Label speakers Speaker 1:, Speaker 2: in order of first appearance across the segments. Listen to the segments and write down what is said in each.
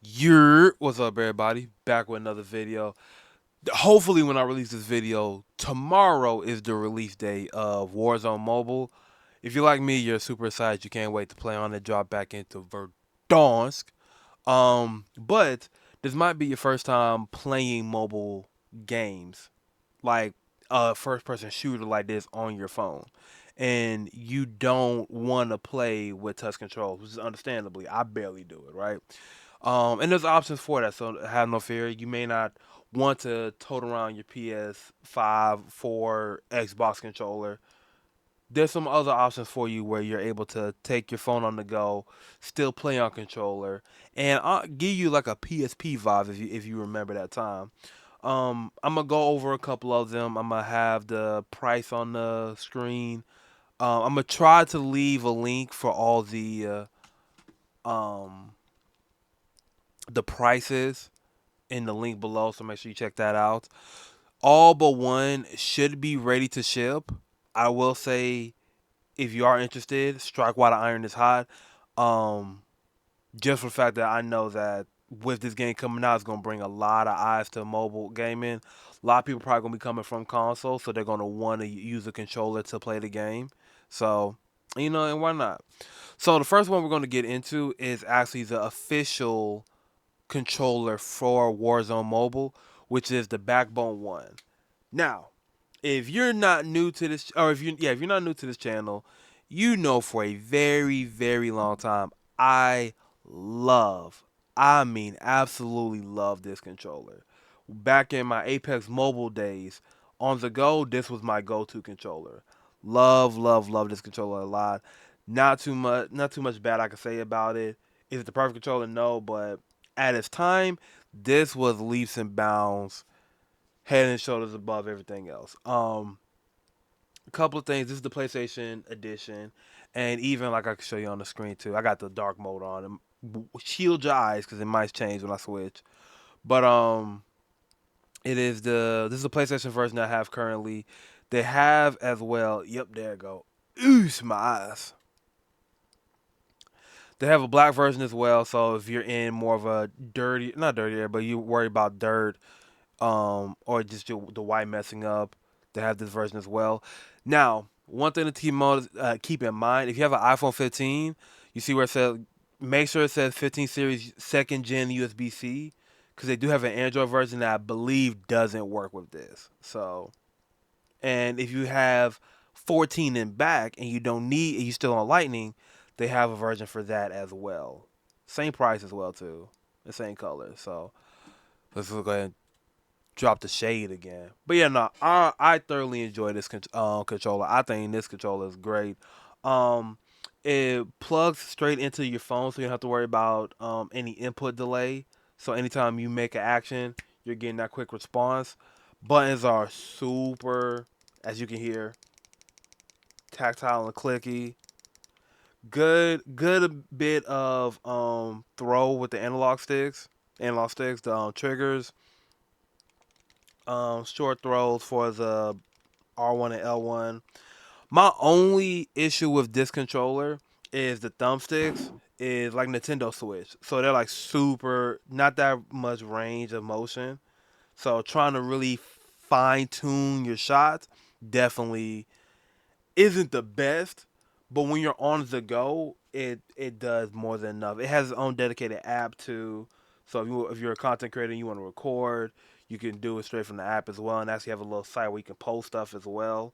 Speaker 1: What's up, everybody? Back with another video. Hopefully, when I release this video, tomorrow is the release day of Warzone Mobile. If you're like me, you're super excited. You can't wait to play on it, drop back into Verdansk. But this might be your first time playing mobile games, like a first-person shooter like this on your phone, and you don't want to play with touch controls, which is understandably, I barely do it, right? And there's options for that, so have no fear. You may not want to tote around your PS5 for Xbox controller. There's some other options for you where you're able to take your phone on the go, still play on controller, and I'll give you like a PSP vibe if you remember that time. I'm gonna go over a couple of them. I'm gonna have the price on the screen. I'm gonna try to leave a link for all the prices in the link below, so make sure you check that out. All but one should be ready to ship. I will say, if you are interested, strike while the iron is hot. Um, just for the fact that I know that with this game coming out, it's gonna bring a lot of eyes to mobile gaming. A lot of people probably gonna be coming from console, so they're gonna want to use a controller to play the game. So, and why not? So the first one we're gonna get into is actually the official controller for Warzone Mobile, which is the Backbone One. Now, if you're not new to this, or if you're not new to this channel, you know for a very very long time I love, I mean absolutely love this controller. Back in my Apex Mobile days, on the go, this was my go-to controller. Love this controller a lot. Not too much bad I can say about it. Is it the perfect controller? No, but at its time, this was leaps and bounds, head and shoulders above everything else. A couple of things. This is the PlayStation edition, and even like I can show you on the screen too. I got the dark mode on. Shield your eyes because it might change when I switch. But this is the PlayStation version I have currently. They have as well. Yep, there you go. Oosh, my eyes. They have a black version as well. So if you're in more of a dirty, not dirty area, but you worry about dirt, or just the white messing up, they have this version as well. Now, one thing to keep in mind: if you have an iPhone 15, you see where it says, make sure it says 15 series second gen USB-C, because they do have an Android version that I believe doesn't work with this. So, and if you have 14 in back and you still on Lightning, they have a version for that as well. Same price as well too, the same color. So let's go ahead and drop the shade again. But yeah, no, I thoroughly enjoy this controller. I think this controller is great. Um, it plugs straight into your phone, so you don't have to worry about any input delay. So anytime you make an action, you're getting that quick response. Buttons are super, as you can hear, tactile and clicky. Good bit of throw with the analog sticks, the triggers, short throws for the R1 and L1. My only issue with this controller is the thumbsticks is like Nintendo Switch. So they're like super, not that much range of motion. So trying to really fine tune your shots definitely isn't the best. But when you're on the go, it does more than enough. It has its own dedicated app too. So if you're a content creator and you want to record, you can do it straight from the app as well. And actually have a little site where you can post stuff as well.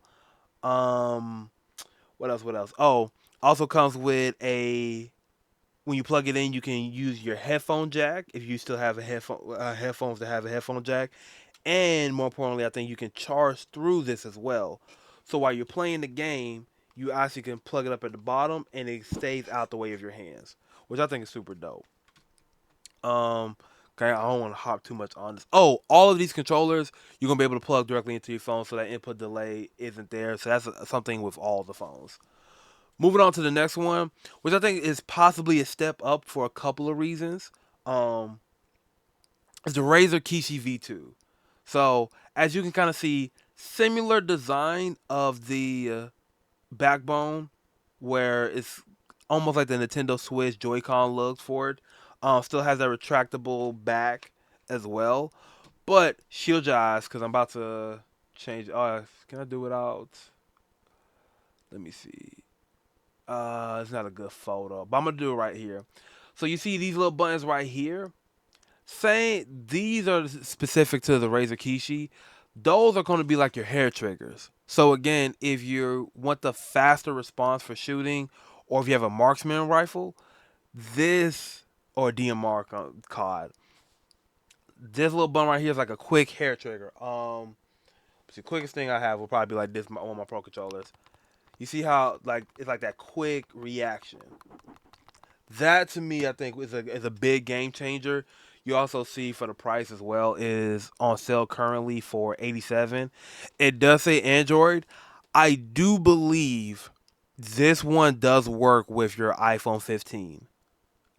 Speaker 1: Um, what else? What else? Oh, also comes with a, when you plug it in, you can use your headphone jack if you still have a headphones that have a headphone jack, and more importantly, I think you can charge through this as well. So while you're playing the game, you actually can plug it up at the bottom, and it stays out the way of your hands, which I think is super dope. Um, okay, I don't want to hop too much on this. Oh, all of these controllers you're gonna be able to plug directly into your phone, so that input delay isn't there. So that's something with all the phones. Moving on to the next one, which I think is possibly a step up for a couple of reasons. Um, is the Razer Kishi V2. So as you can kind of see, similar design of the backbone, where it's almost like the Nintendo Switch Joy-Con looks for it. Still has that retractable back as well. But shield your eyes because I'm about to change. Can I do without? Let me see. It's not a good photo, but I'm gonna do it right here. So you see these little buttons right here. Saying these are specific to the Razer Kishi. Those are going to be like your hair triggers. So again, if you want the faster response for shooting, or if you have a marksman rifle, this or DMR COD, this little button right here is like a quick hair trigger. The quickest thing I have will probably be like this on my pro controllers. You see how like it's like that quick reaction. That to me, I think is a big game changer. You also see for the price as well is on sale currently for 87. It does say Android. I do believe this one does work with your iPhone 15.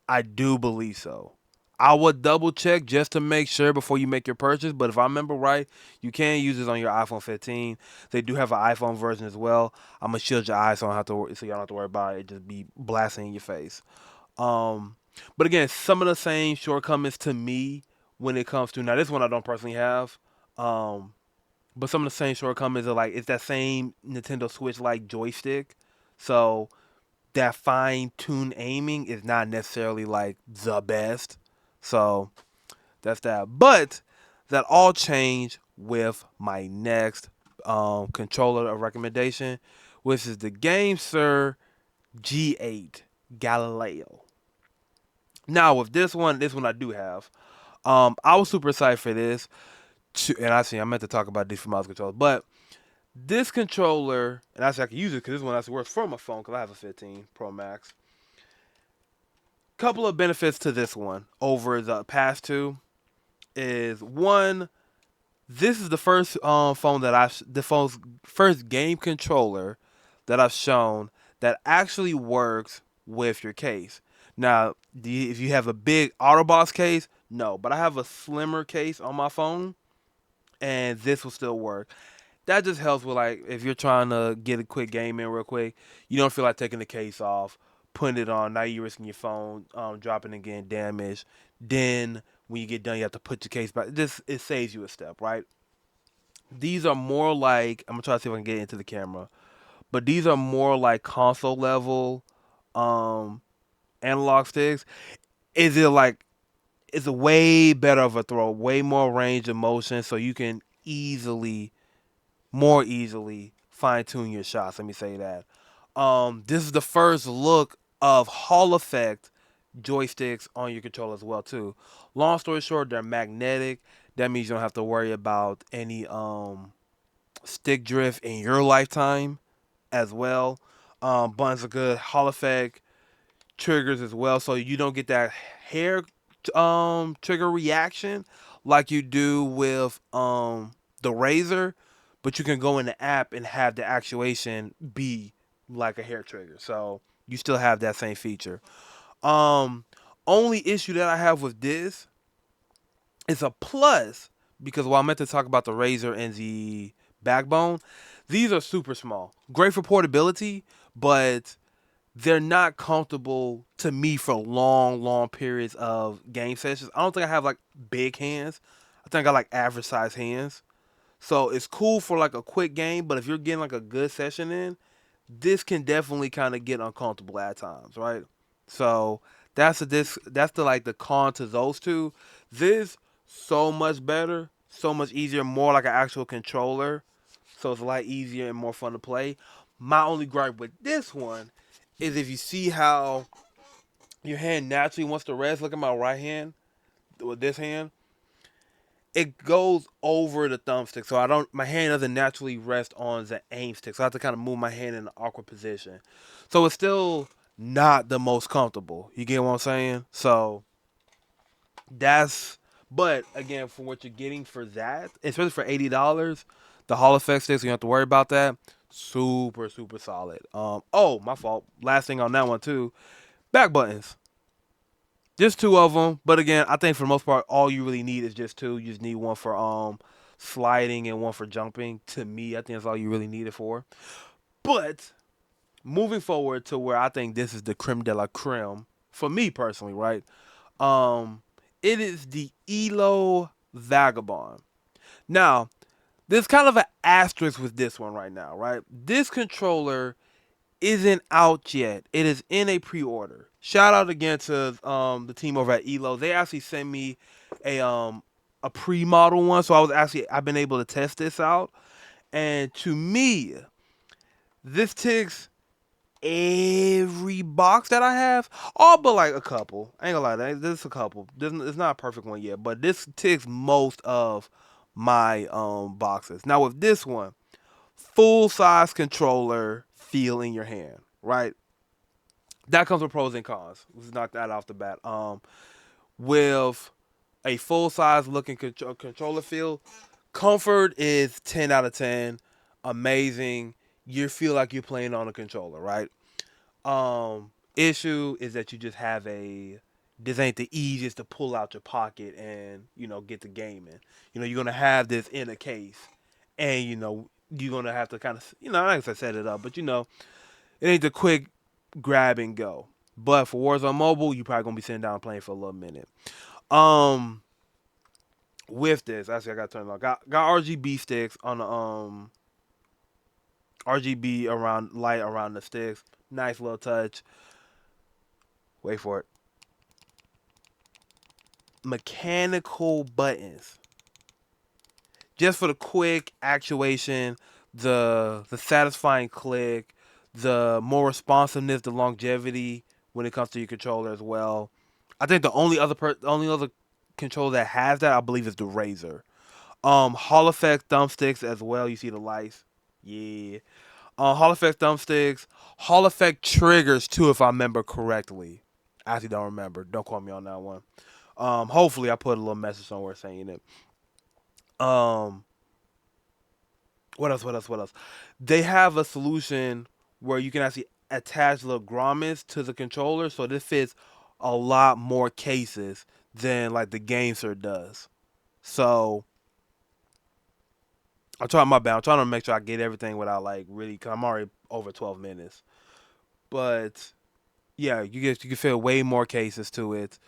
Speaker 1: I do believe so. I would double check just to make sure before you make your purchase. But if I remember right, you can use this on your iPhone 15. They do have an iPhone version as well. I'm gonna shield your eyes so so you don't have to worry about it. Just be blasting in your face. Um, but again, some of the same shortcomings to me when it comes to now. This one I don't personally have. Um, but some of the same shortcomings are like it's that same Nintendo Switch like joystick. So that fine tuned aiming is not necessarily like the best. So that's that. But that all changed with my next controller of recommendation, which is the GameSir G8 Galileo. Now with this one I do have. I was super excited for this, and I meant to talk about this for mouse controller, but this controller, and actually I can use it because this one actually works for my phone because I have a 15 Pro Max. Couple of benefits to this one over the past two is one, this is the first phone that the phone's first game controller that I've shown that actually works with your case. Now, if you have a big Autobox case, no, but I have a slimmer case on my phone, and this will still work. That just helps with like if you're trying to get a quick game in real quick, you don't feel like taking the case off, putting it on. Now you're risking your phone dropping and getting damaged. Then when you get done, you have to put your case back. This it saves you a step, right? These are more like I'm gonna try to see if I can get into the camera, but these are more like console level um, analog sticks. Is it like it's a way better of a throw, way more range of motion, so you can more easily fine tune your shots. Let me say that. This is the first look of Hall effect joysticks on your controller as well too. Long story short, they're magnetic. That means you don't have to worry about any stick drift in your lifetime as well. Buttons are good. Hall effect triggers as well, so you don't get that hair trigger reaction like you do with the Razer, but you can go in the app and have the actuation be like a hair trigger. So you still have that same feature. Um Only issue that I have with this is a plus because while I meant to talk about the Razer and the backbone, these are super small. Great for portability, but they're not comfortable to me for long periods of game sessions. I don't think I have like big hands. I think I got like average size hands. So it's cool for like a quick game, but if you're getting like a good session in, this can definitely kind of get uncomfortable at times, right? So that's the like the con to those two. This so much better, so much easier, more like an actual controller. So it's a lot easier and more fun to play. My only gripe with this one is if you see how your hand naturally wants to rest. Look at my right hand with this hand. It goes over the thumbstick, so I don't. My hand doesn't naturally rest on the aim stick, so I have to kind of move my hand in an awkward position. So it's still not the most comfortable. You get what I'm saying? So that's. But again, for what you're getting for that, especially for $80, the Hall effect sticks, you don't have to worry about that. Super solid. Oh, my fault. Last thing on that one too. Back buttons. Just two of them, but again, I think for the most part, all you really need is just two. You just need one for sliding and one for jumping. To me, I think that's all you really need it for. But moving forward to where I think this is the creme de la creme for me personally, right? Um, it is the Elo Vagabond. Now, there's kind of an asterisk with this one right now, right? This controller isn't out yet. It is in a pre-order. Shout out again to the team over at Elo. They actually sent me a a pre-model one, so I've been able to test this out. And to me, this ticks every box that I have, all but like a couple. I ain't gonna lie, there's a couple. It's not a perfect one yet, but this ticks most of my boxes. Now with this one, full size controller feel in your hand, right? That comes with pros and cons. Let's knock that off the bat. With a full size looking controller feel, comfort is 10 out of 10. Amazing. You feel like you're playing on a controller, right? Issue is that you just have a this ain't the easiest to pull out your pocket and get the game in. You're gonna have this in a case, and you're gonna have to kind of like I said, set it up, but it ain't the quick grab and go. But for Warzone Mobile, you probably gonna be sitting down playing for a little minute. Um, with this, actually, I got to turn it on. Got RGB sticks on the RGB around light around the sticks. Nice little touch. Wait for it. Mechanical buttons, just for the quick actuation, the satisfying click, the more responsiveness, the longevity when it comes to your controller as well. I think the only other controller that has that, I believe, is the Razer. Hall effect thumbsticks as well. You see the lights, yeah. Hall effect thumbsticks, Hall effect triggers too, if I remember correctly. I actually don't remember. Don't quote me on that one. Hopefully I put a little message somewhere saying it. Um, what else? What else? What else? They have a solution where you can actually attach little grommets to the controller, so this fits a lot more cases than like the GameSir does. So I'm trying my best. I'm trying to make sure I get everything without like really, cause I'm already over 12 minutes. But yeah, you can fit way more cases to it.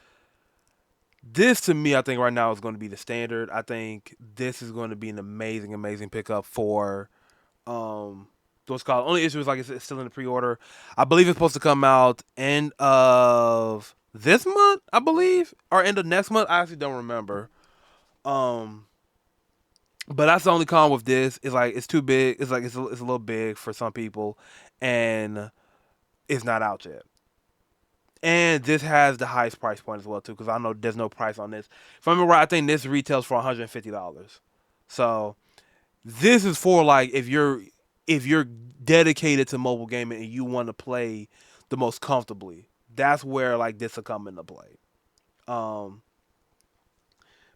Speaker 1: This to me, I think right now is going to be the standard. I think this is going to be an amazing, amazing pickup for what's called. Only issue is like it's still in the pre-order. I believe it's supposed to come out end of this month, I believe, or end of next month. I actually don't remember. Um, but that's the only con with this. Is like it's too big. It's like it's a little big for some people, and it's not out yet. And this has the highest price point as well too, because I know there's no price on this. If I remember right, I think this retails for $150. So this is for like if you're dedicated to mobile gaming and you want to play the most comfortably. That's where like this will come into play. Um,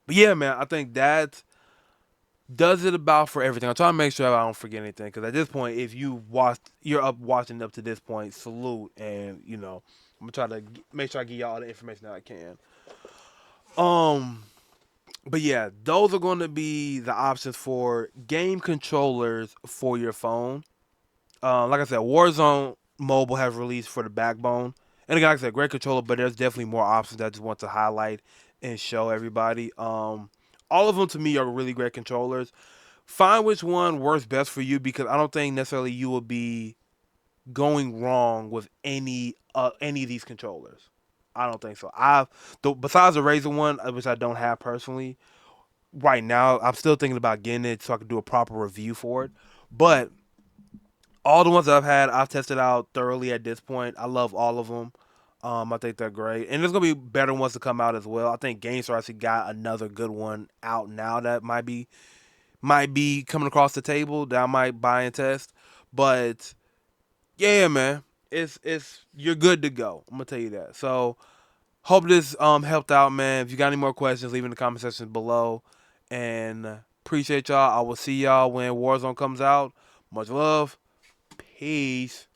Speaker 1: but yeah, man, I think that does it about for everything. I'm trying to make sure I don't forget anything because at this point, if you're up watching up to this point, salute, and I'm gonna try to make sure I give y'all all the information that I can. Um, but yeah, those are going to be the options for game controllers for your phone. Like I said, Warzone Mobile has released for the backbone, and again, like I said, great controller, but there's definitely more options that I just want to highlight and show everybody. All of them to me are really great controllers. Find which one works best for you because I don't think necessarily you will be going wrong with any of these controllers. I don't think so. Besides the Razer one, which I don't have personally right now, I'm still thinking about getting it so I can do a proper review for it. But all the ones that I've had, I've tested out thoroughly at this point. I love all of them. I think they're great, and there's gonna be better ones to come out as well. I think GameStar actually got another good one out now that might be coming across the table that I might buy and test. But yeah, man, it's you're good to go. I'm gonna tell you that. So hope this helped out, man. If you got any more questions, leave in the comment section below. And appreciate y'all. I will see y'all when Warzone comes out. Much love. Peace.